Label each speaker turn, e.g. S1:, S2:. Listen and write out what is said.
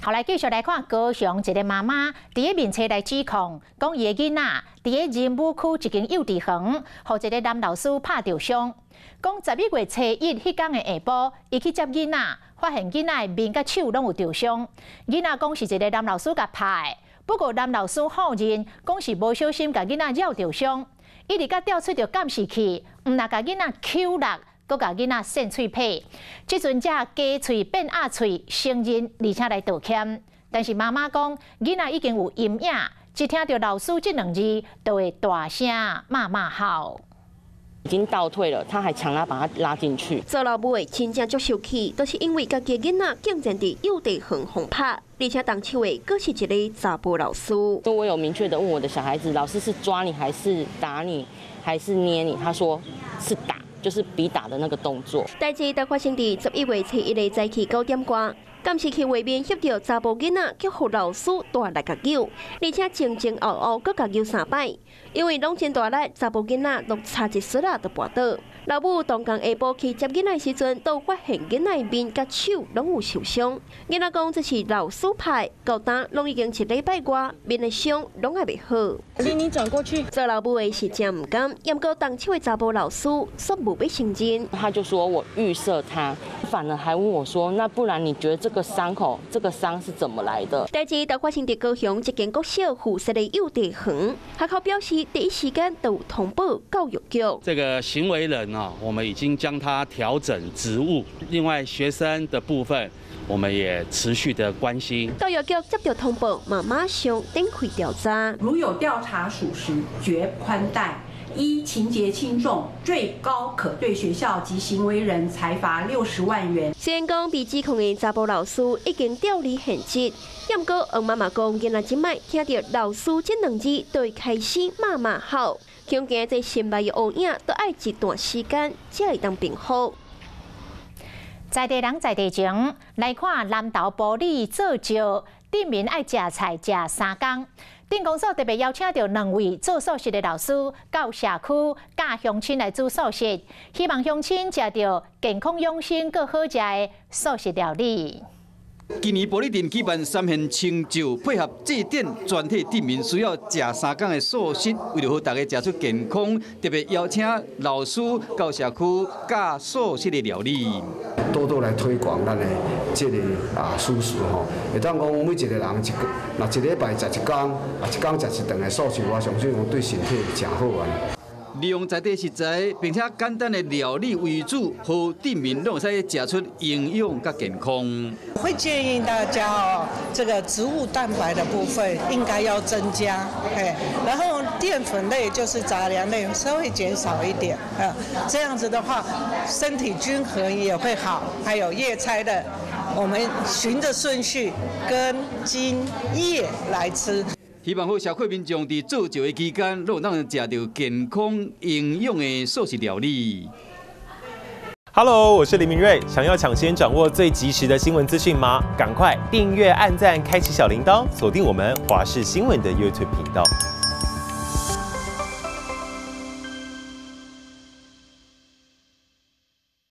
S1: 后来继续来看高雄一个妈妈伫个面册来指控，讲伊个囡仔伫个仁武区一间幼稚园，互一个男老师拍着伤。讲11月初1迄天的下晡，伊去接囡仔，发现囡仔的面甲手拢有着伤。囡仔讲是一个男老师甲拍的，不过男老师否认，讲是无小心甲囡仔惹着伤。伊直甲调出着监视器，毋但甲囡仔揪落。 搁甲囡仔扇喙皮，即阵才加喙变鸭喙，承认而且来道歉。但是妈妈讲，囡仔已经有阴影，一听到老师这两字，就会大声骂号。
S2: 已经倒退了，他还强拉把他拉进去。
S3: 做老母的真正足生气，都是因为家己囡仔竟然伫幼稚园互拍，而且动手的阁是一个查甫老师。
S2: 所以我有明确的问我的小孩子，老师是抓你还是打你还是捏你？他说是打。 就是比打的那个动作。
S3: 代志就发生伫11月初1日早起9点多，监视器画面翕到查甫囡仔叫互老师大力甲救，而且前前后后阁甲救3摆，因为拢真大力，查甫囡仔都差一摔就跌倒。老母当天下晡去接囡仔时阵，都发现囡仔面甲手拢有受伤。囡仔讲这是老师拍，到今拢已经1礼拜外，面的伤拢还未好。
S2: 你转过去。
S3: 做老母的是真唔甘，也过动手的查甫老师说无要承认。
S2: 他就说我预设他，反而还问我说，那不然你觉得这个伤口，这个伤是怎么来的？
S3: 代志就发生伫高雄一间国小附设的幼稚园，学校表示第一时间都有通报教育局。
S4: 这个行为人我们已经将他调整职务。另外，学生的部分，我们也持续的关心。
S3: 教育局接到通报，马上展开调查。
S5: 如有调查属实，绝宽待。依情节轻重，最高可对学校及行为人裁罚60万元。
S3: 虽然讲被指控的查甫老师已经调离现职，不过王妈妈讲，囡仔即摆听到老师这两字，就会开始骂号。恐惊这心内的阴影，都要一段时间才会当平复。
S1: 在地人在地情，来看南投埔里做石，镇民爱食菜食3工。镇公所特别邀请到2位做素食的老师到社区教乡亲来煮素食，希望乡亲食到健康养生、更好食的素食料理。
S6: 今年埔里镇举办3项成就，配合祭典全体镇民需要食3工的素食，为了好大家食出健康，特别邀请老师到社区教素食的料理。
S7: 多多来推广咱的这个素食吼，会当讲每一个人若一礼拜食1工，1工食1顿的素食，我相信讲对身体真好啊。
S6: 利用在地食材，并且简单的料理为主，让镇民拢会使食出营养甲健康。
S8: 会建议大家这个植物蛋白的部分应该要增加，然后淀粉类就是杂粮类稍微减少一点，这样子的话身体均衡也会好。还有叶菜的，我们循着顺序根、茎、叶来吃。
S6: 希望好社会民众在做酒的期间，都能食到健康营养的素食料理。
S9: Hello， 我是林明瑞。想要抢先掌握最及时的新闻资讯吗？赶快订阅、按赞、开启小铃铛，锁定我们华视新闻的 YouTube 频道。